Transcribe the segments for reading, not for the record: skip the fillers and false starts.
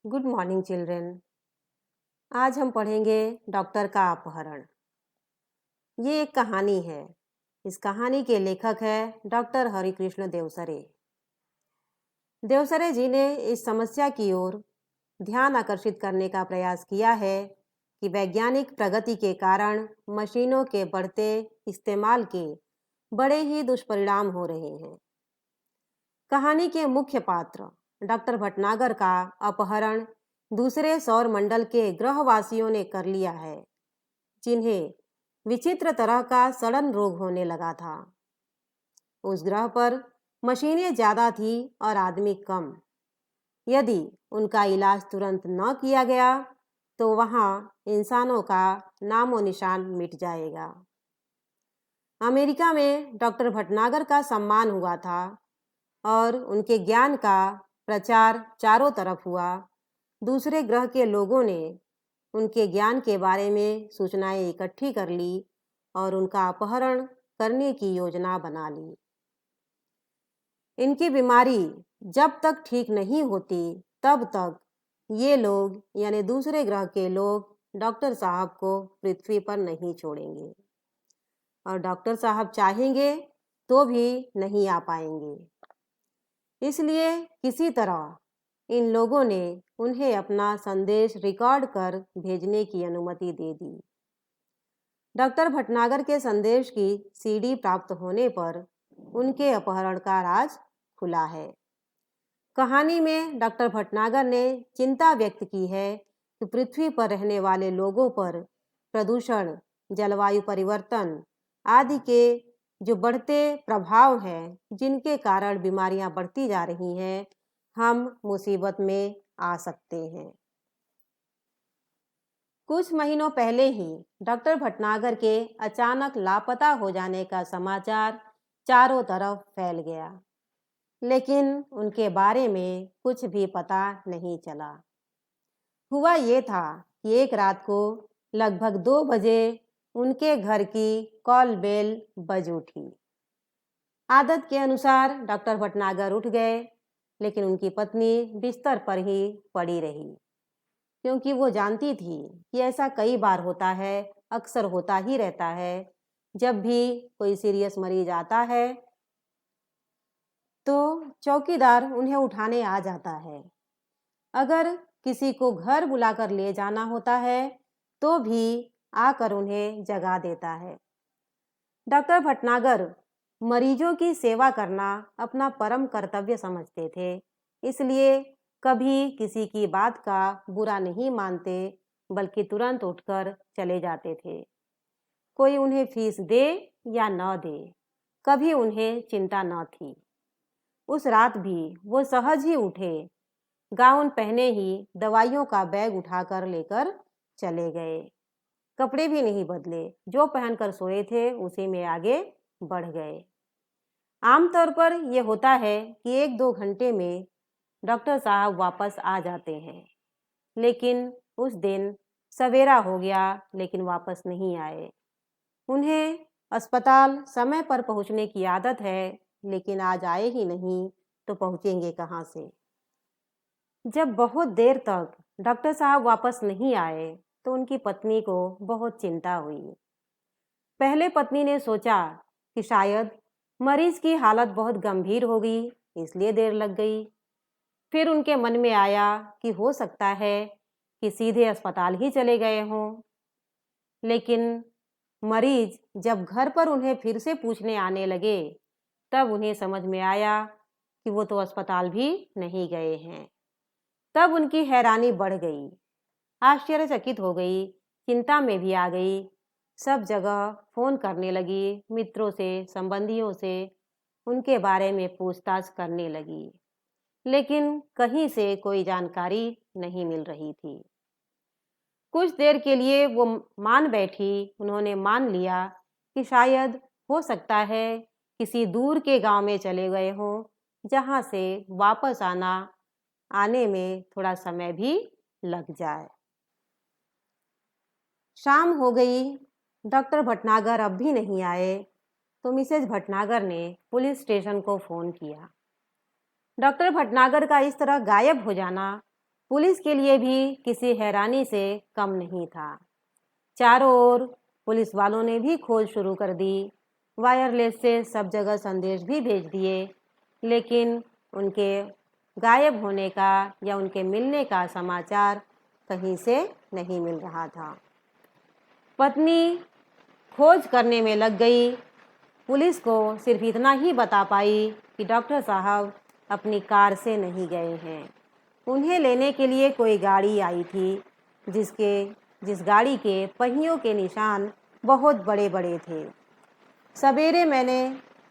Good morning children. आज हम पढ़ेंगे डॉक्टर का अपहरण। ये एक कहानी है। इस कहानी के लेखक है डॉक्टर हरिकृष्ण देवसरे। देवसरे जी ने इस समस्या की ओर ध्यान आकर्षित करने का प्रयास किया है कि वैज्ञानिक प्रगति के कारण मशीनों के बढ़ते इस्तेमाल के बड़े ही दुष्परिणाम हो रहे हैं। कहानी के मुख्य पात्र डॉक्टर भटनागर का अपहरण दूसरे सौर मंडल के ग्रहवासियों ने कर लिया है, जिन्हें विचित्र तरह का सड़न रोग होने लगा था। उस ग्रह पर मशीनें ज्यादा थी और आदमी कम। यदि उनका इलाज तुरंत न किया गया तो वहां इंसानों का नामो निशान मिट जाएगा। अमेरिका में डॉक्टर भटनागर का सम्मान हुआ था और उनके ज्ञान का प्रचार चारों तरफ हुआ। दूसरे ग्रह के लोगों ने उनके ज्ञान के बारे में सूचनाएं इकट्ठी कर ली और उनका अपहरण करने की योजना बना ली। इनकी बीमारी जब तक ठीक नहीं होती तब तक ये लोग यानी दूसरे ग्रह के लोग डॉक्टर साहब को पृथ्वी पर नहीं छोड़ेंगे और डॉक्टर साहब चाहेंगे तो भी नहीं आ पाएंगे। इसलिए किसी तरह इन लोगों ने उन्हें अपना संदेश रिकॉर्ड कर भेजने की अनुमति दे दी। डॉक्टर भटनागर के संदेश की सीडी प्राप्त होने पर उनके अपहरण का राज खुला है। कहानी में डॉक्टर भटनागर ने चिंता व्यक्त की है कि पृथ्वी पर रहने वाले लोगों पर प्रदूषण, जलवायु परिवर्तन आदि के जो बढ़ते प्रभाव हैं, जिनके कारण बीमारियां बढ़ती जा रही हैं, हम मुसीबत में आ सकते हैं। कुछ महीनों पहले ही डॉक्टर भटनागर के अचानक लापता हो जाने का समाचार चारों तरफ फैल गया, लेकिन उनके बारे में कुछ भी पता नहीं चला। हुआ ये था कि एक रात को लगभग 2 बजे उनके घर की कॉल बेल बज उठी। आदत के अनुसार डॉक्टर भटनागर उठ गए, लेकिन उनकी पत्नी बिस्तर पर ही पड़ी रही, क्योंकि वो जानती थी कि ऐसा कई बार होता है, अक्सर होता ही रहता है। जब भी कोई सीरियस मरीज आता है तो चौकीदार उन्हें उठाने आ जाता है। अगर किसी को घर बुलाकर ले जाना होता है तो भी आकर उन्हें जगा देता है। डॉक्टर भटनागर मरीजों की सेवा करना अपना परम कर्तव्य समझते थे, इसलिए कभी किसी की बात का बुरा नहीं मानते, बल्कि तुरंत उठकर चले जाते थे। कोई उन्हें फीस दे या न दे, कभी उन्हें चिंता न थी। उस रात भी वो सहज ही उठे, गाउन पहने ही दवाइयों का बैग उठाकर लेकर चले गए। कपड़े भी नहीं बदले, जो पहनकर सोए थे उसी में आगे बढ़ गए। आमतौर पर यह होता है कि 1-2 घंटे में डॉक्टर साहब वापस आ जाते हैं, लेकिन उस दिन सवेरा हो गया लेकिन वापस नहीं आए। उन्हें अस्पताल समय पर पहुंचने की आदत है, लेकिन आज आए ही नहीं तो पहुंचेंगे कहां से। जब बहुत देर तक डॉक्टर साहब वापस नहीं आए तो उनकी पत्नी को बहुत चिंता हुई। पहले पत्नी ने सोचा कि शायद मरीज की हालत बहुत गंभीर हो गई, इसलिए देर लग गई। फिर उनके मन में आया कि हो सकता है कि सीधे अस्पताल ही चले गए हों। लेकिन मरीज जब घर पर उन्हें फिर से पूछने आने लगे, तब उन्हें समझ में आया कि वो तो अस्पताल भी नहीं गए हैं। तब उनकी हैरानी बढ़ गई, आश्चर्यचकित हो गई, चिंता में भी आ गई। सब जगह फोन करने लगी, मित्रों से, संबंधियों से उनके बारे में पूछताछ करने लगी, लेकिन कहीं से कोई जानकारी नहीं मिल रही थी। कुछ देर के लिए वो मान बैठी, उन्होंने मान लिया कि शायद हो सकता है किसी दूर के गांव में चले गए हों, जहां से वापस आने में थोड़ा समय भी लग जाए। शाम हो गई, डॉक्टर भटनागर अब भी नहीं आए, तो मिसेज भटनागर ने पुलिस स्टेशन को फोन किया। डॉक्टर भटनागर का इस तरह गायब हो जाना पुलिस के लिए भी किसी हैरानी से कम नहीं था। चारों ओर पुलिस वालों ने भी खोज शुरू कर दी। वायरलेस से सब जगह संदेश भी भेज दिए, लेकिन उनके गायब होने का या उनके मिलने का समाचार कहीं से नहीं मिल रहा था। पत्नी खोज करने में लग गई। पुलिस को सिर्फ इतना ही बता पाई कि डॉक्टर साहब अपनी कार से नहीं गए हैं। उन्हें लेने के लिए कोई गाड़ी आई थी, जिस गाड़ी के पहियों के निशान बहुत बड़े बड़े थे। सवेरे मैंने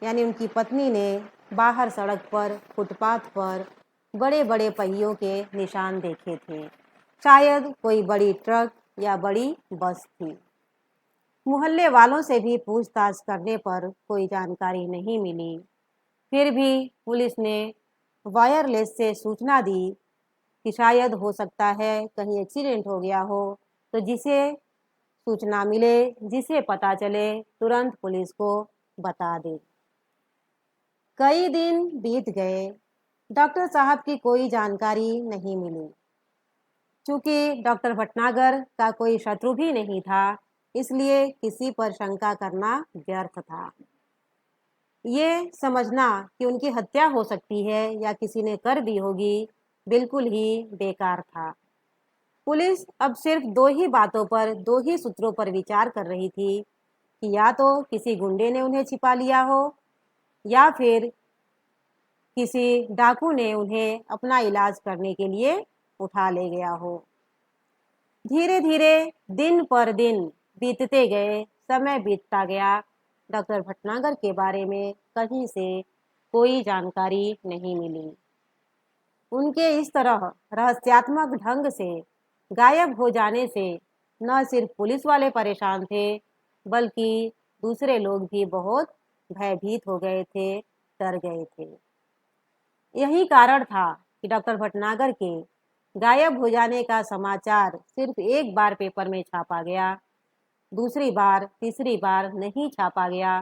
यानी उनकी पत्नी ने बाहर सड़क पर फुटपाथ पर बड़े बड़े पहियों के निशान देखे थे। शायद कोई बड़ी ट्रक या बड़ी बस थी। मोहल्ले वालों से भी पूछताछ करने पर कोई जानकारी नहीं मिली। फिर भी पुलिस ने वायरलेस से सूचना दी कि शायद हो सकता है कहीं एक्सीडेंट हो गया हो, तो जिसे सूचना मिले, जिसे पता चले, तुरंत पुलिस को बता दे। कई दिन बीत गए, डॉक्टर साहब की कोई जानकारी नहीं मिली। चूंकि डॉक्टर भटनागर का कोई शत्रु भी नहीं था, इसलिए किसी पर शंका करना व्यर्थ था। ये समझना कि उनकी हत्या हो सकती है या किसी ने कर दी होगी, बिल्कुल ही बेकार था। पुलिस अब सिर्फ दो ही बातों पर, दो ही सूत्रों पर विचार कर रही थी कि या तो किसी गुंडे ने उन्हें छिपा लिया हो, या फिर किसी डाकू ने उन्हें अपना इलाज करने के लिए उठा ले गया हो। धीरे धीरे दिन पर दिन बीतते गए, समय बीतता गया। डॉक्टर भटनागर के बारे में कहीं से कोई जानकारी नहीं मिली। उनके इस तरह रहस्यात्मक ढंग से गायब हो जाने से न सिर्फ पुलिस वाले परेशान थे, बल्कि दूसरे लोग भी बहुत भयभीत हो गए थे, डर गए थे। यही कारण था कि डॉक्टर भटनागर के गायब हो जाने का समाचार सिर्फ एक बार पेपर में छापा गया, दूसरी बार, तीसरी बार नहीं छापा गया।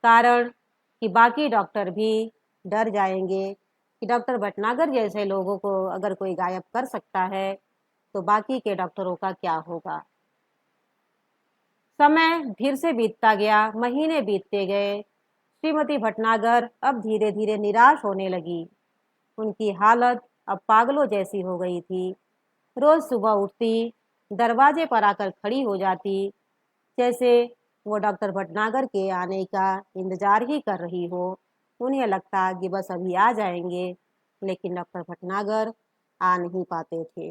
कारण कि बाकी डॉक्टर भी डर जाएंगे कि डॉक्टर भटनागर जैसे लोगों को अगर कोई गायब कर सकता है, तो बाकी के डॉक्टरों का क्या होगा। समय फिर से बीतता गया, महीने बीतते गए। श्रीमती भटनागर अब धीरे धीरे निराश होने लगी। उनकी हालत अब पागलों जैसी हो गई थी। रोज सुबह उठती, दरवाजे पर आकर खड़ी हो जाती, जैसे वो डॉक्टर भटनागर के आने का इंतजार ही कर रही हो। उन्हें लगता कि बस अभी आ जाएंगे, लेकिन डॉक्टर भटनागर आ नहीं पाते थे।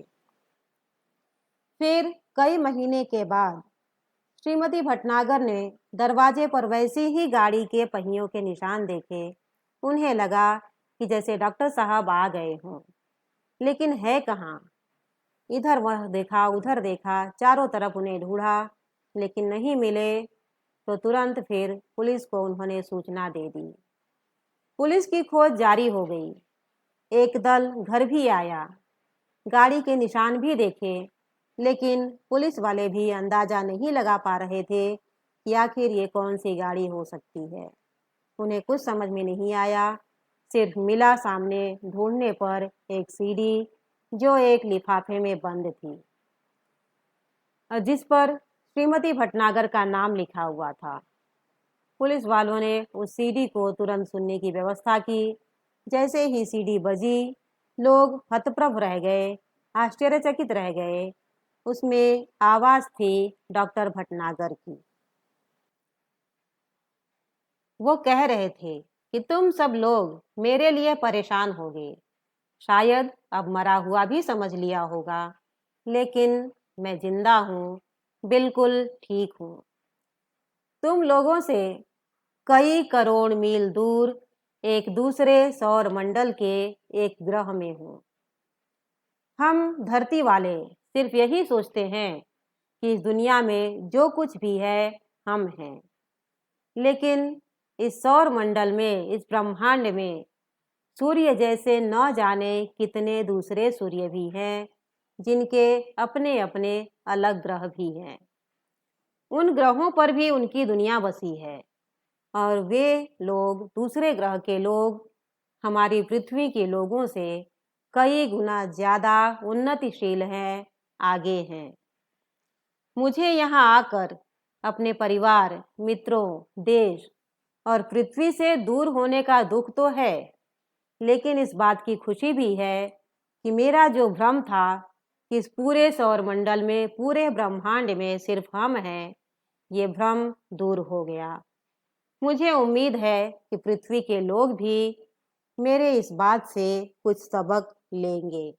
फिर कई महीने के बाद श्रीमती भटनागर ने दरवाजे पर वैसी ही गाड़ी के पहियों के निशान देखे। उन्हें लगा कि जैसे डॉक्टर साहब आ गए हों, लेकिन है कहाँ। इधर वह देखा, उधर देखा, चारों तरफ उन्हें ढूंढा, लेकिन नहीं मिले। तो तुरंत फिर पुलिस को उन्होंने सूचना दे दी। पुलिस की खोज जारी हो गई। एक दल घर भी आया, गाड़ी के निशान भी देखे, लेकिन पुलिस वाले भी अंदाजा नहीं लगा पा रहे थे कि आखिर ये कौन सी गाड़ी हो सकती है। उन्हें कुछ समझ में नहीं आया। सिर्फ मिला सामने ढूंढने पर एक सीडी, जो एक लिफाफे में बंद थी, जिस पर श्रीमती भटनागर का नाम लिखा हुआ था। पुलिस वालों ने उस सीडी को तुरंत सुनने की व्यवस्था की। जैसे ही सीडी बजी, लोग हतप्रभ रह गए, आश्चर्यचकित रह गए। उसमें आवाज थी डॉक्टर भटनागर की। वो कह रहे थे कि तुम सब लोग मेरे लिए परेशान होगे, शायद अब मरा हुआ भी समझ लिया होगा, लेकिन मैं जिंदा हूँ, बिल्कुल ठीक हूँ। तुम लोगों से कई करोड़ मील दूर एक दूसरे सौर मंडल के एक ग्रह में हूँ। हम धरती वाले सिर्फ यही सोचते हैं कि इस दुनिया में जो कुछ भी है हम हैं, लेकिन इस सौर मंडल में, इस ब्रह्मांड में सूर्य जैसे न जाने कितने दूसरे सूर्य भी हैं, जिनके अपने अपने अलग ग्रह भी हैं। उन ग्रहों पर भी उनकी दुनिया बसी है, और वे लोग, दूसरे ग्रह के लोग, हमारी पृथ्वी के लोगों से कई गुना ज़्यादा उन्नतिशील हैं, आगे हैं। मुझे यहाँ आकर अपने परिवार, मित्रों, देश और पृथ्वी से दूर होने का दुख तो है, लेकिन इस बात की खुशी भी है कि मेरा जो भ्रम था कि इस पूरे सौरमंडल में, पूरे ब्रह्मांड में सिर्फ हम हैं, ये भ्रम दूर हो गया। मुझे उम्मीद है कि पृथ्वी के लोग भी मेरे इस बात से कुछ सबक लेंगे।